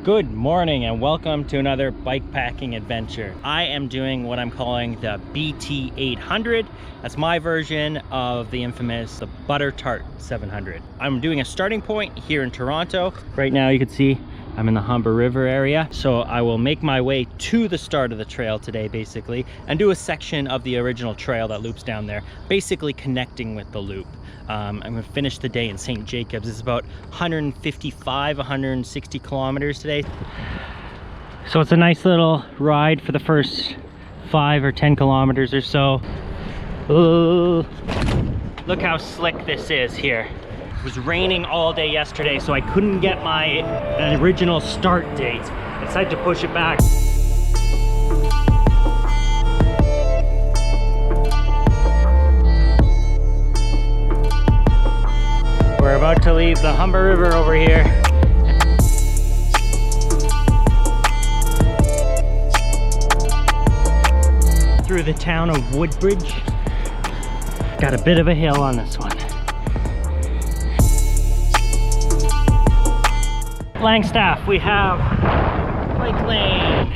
Good morning and welcome to another bikepacking adventure. I am doing what I'm calling the BT800. That's my version of the infamous the Buttertart 700. I'm doing a starting point here in Toronto. Right now you can see I'm in the Humber River area. So I will make my way to the start of the trail today basically and do a section of the original trail that loops down there, basically connecting with the loop. I'm going to finish the day in St. Jacobs. It's about 160 kilometers today. So it's a nice little ride for the first 5 or 10 kilometers or so. Ooh, look how slick this is here. It was raining all day yesterday, so I couldn't get my original start date. I decided to push it back. We're about to leave the Humber River over here. Through the town of Woodbridge. Got a bit of a hill on this one. Langstaff, we have bike lane.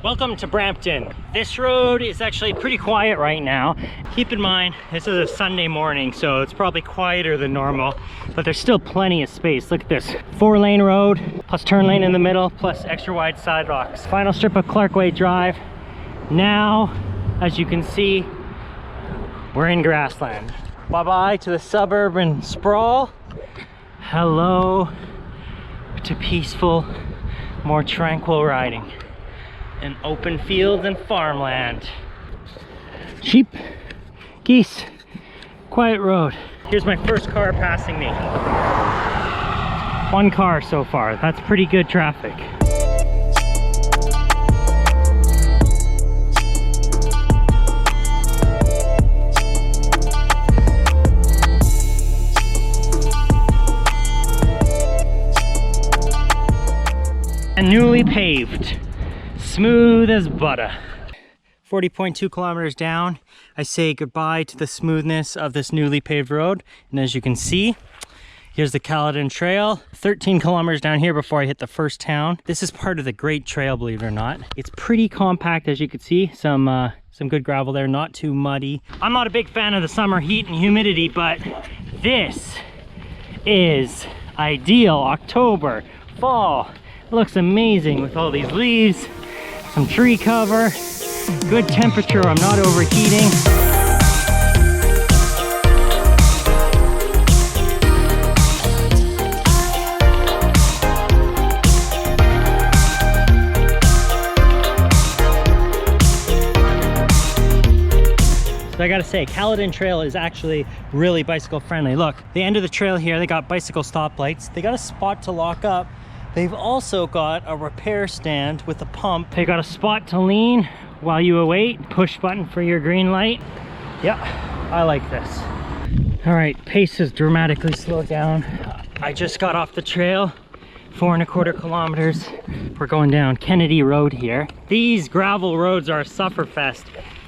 Welcome to Brampton. This road is actually pretty quiet right now. Keep in mind, this is a Sunday morning, so it's probably quieter than normal, but there's still plenty of space. Look at this, 4-lane road, plus turn lane in the middle, plus extra wide sidewalks. Final strip of Clarkway Drive. Now, as you can see, we're in grassland. Bye-bye to the suburban sprawl. Hello to peaceful, more tranquil riding. In open fields and farmland. Sheep, geese, quiet road. Here's my first car passing me. One car so far, that's pretty good traffic. And newly paved. Smooth as butter. 40.2 kilometers down, I say goodbye to the smoothness of this newly paved road. And as you can see, here's the Caledon Trail. 13 kilometers down here before I hit the first town. This is part of the Great Trail, believe it or not. It's pretty compact, as you can see. Some good gravel there, not too muddy. I'm not a big fan of the summer heat and humidity, but this is ideal. October, fall. It looks amazing with all these leaves. Some tree cover, good temperature, I'm not overheating. So I gotta say, Caledon Trail is actually really bicycle friendly. Look, the end of the trail here, they got bicycle stoplights. They got a spot to lock up. They've also got a repair stand with a pump. They got a spot to lean while you await. Push button for your green light. Yep, I like this. All right, pace has dramatically slowed down. I just got off the trail, 4.25 kilometers. We're going down Kennedy Road here. These gravel roads are a sufferfest.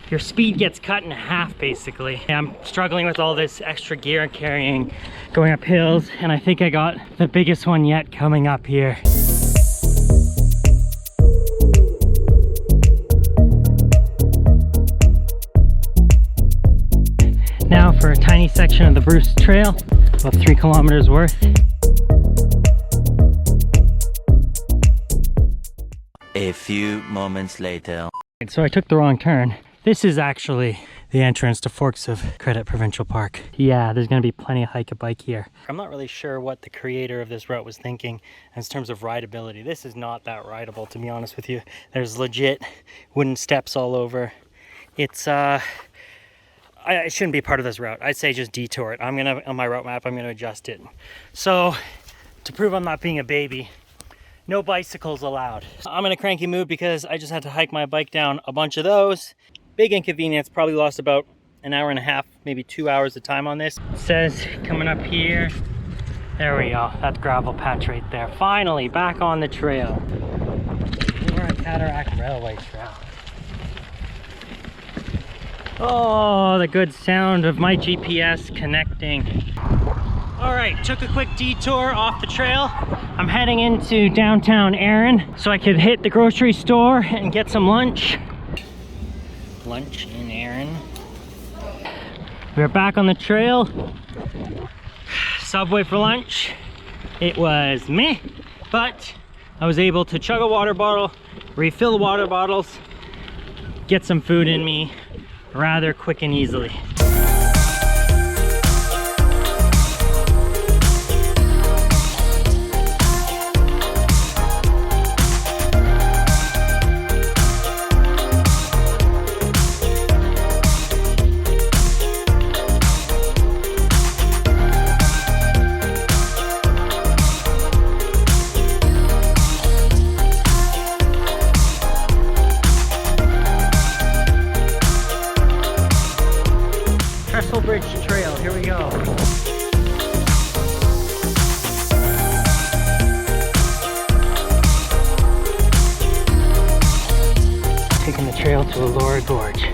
Your speed gets cut in half basically. I'm struggling with all this extra gear carrying, going up hills, and I think I got the biggest one yet coming up here. Now for a tiny section of the Bruce Trail, about 3 kilometers worth. A few moments later. So I took the wrong turn. This is actually the entrance to Forks of Credit Provincial Park. Yeah, there's gonna be plenty of hike a bike here. I'm not really sure what the creator of this route was thinking in terms of rideability. This is not that rideable, to be honest with you. There's legit wooden steps all over. It's it shouldn't be part of this route. I'd say just detour it. On my route map, I'm gonna adjust it. So to prove I'm not being a baby, no bicycles allowed. I'm in a cranky mood because I just had to hike my bike down a bunch of those. Big inconvenience, probably lost about an hour and a half, maybe 2 hours of time on this. It says coming up here, there we go, that gravel patch right there. Finally, back on the trail. We're on Cataract Railway Trail. Oh, the good sound of my GPS connecting. All right, took a quick detour off the trail. I'm heading into downtown Erin so I could hit the grocery store and get some lunch. Lunch in Erin. We're back on the trail. Subway for lunch. It was meh, but I was able to chug a water bottle, refill the water bottles, get some food in me rather quick and easily. Woodbridge Trail, here we go. Taking the trail to Elora Gorge.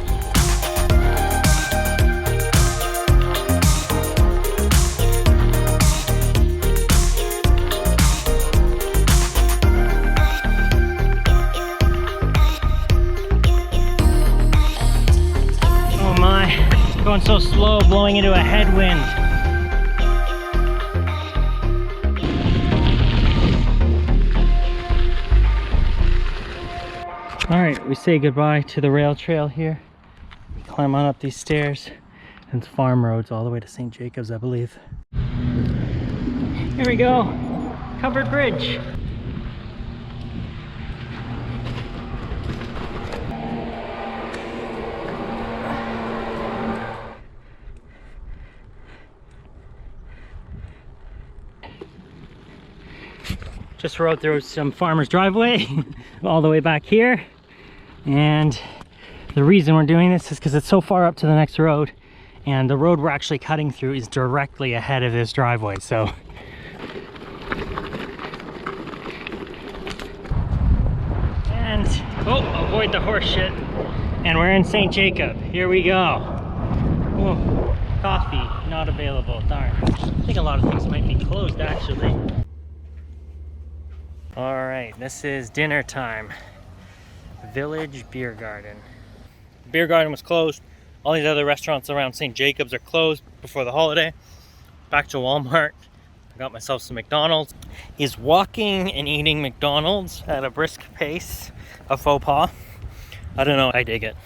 Oh my. Going so slow, blowing into a headwind. All right, we say goodbye to the rail trail here. We climb on up these stairs, and it's farm roads all the way to St. Jacobs, I believe. Here we go, covered bridge. Just rode through some farmer's driveway all the way back here. And the reason we're doing this is because it's so far up to the next road. And the road we're actually cutting through is directly ahead of this driveway, so. And, oh, avoid the horse shit. And we're in St. Jacob. Here we go. Oh, coffee, not available, darn. I think a lot of things might be closed actually. All right, this is dinner time. Village Beer Garden. Beer Garden was closed. All these other restaurants around St. Jacobs are closed before the holiday. Back to Walmart. I got myself some McDonald's. Is walking and eating McDonald's at a brisk pace a faux pas? I don't know, I dig it.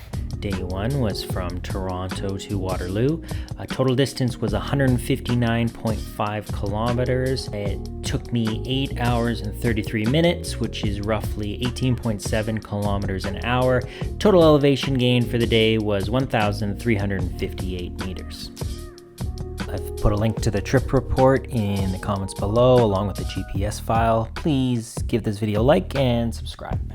Day one was from Toronto to Waterloo. Total distance was 159.5 kilometers. It took me 8 hours and 33 minutes, which is roughly 18.7 kilometers an hour. Total elevation gain for the day was 1,358 meters. I've put a link to the trip report in the comments below, along with the GPS file. Please give this video a like and subscribe.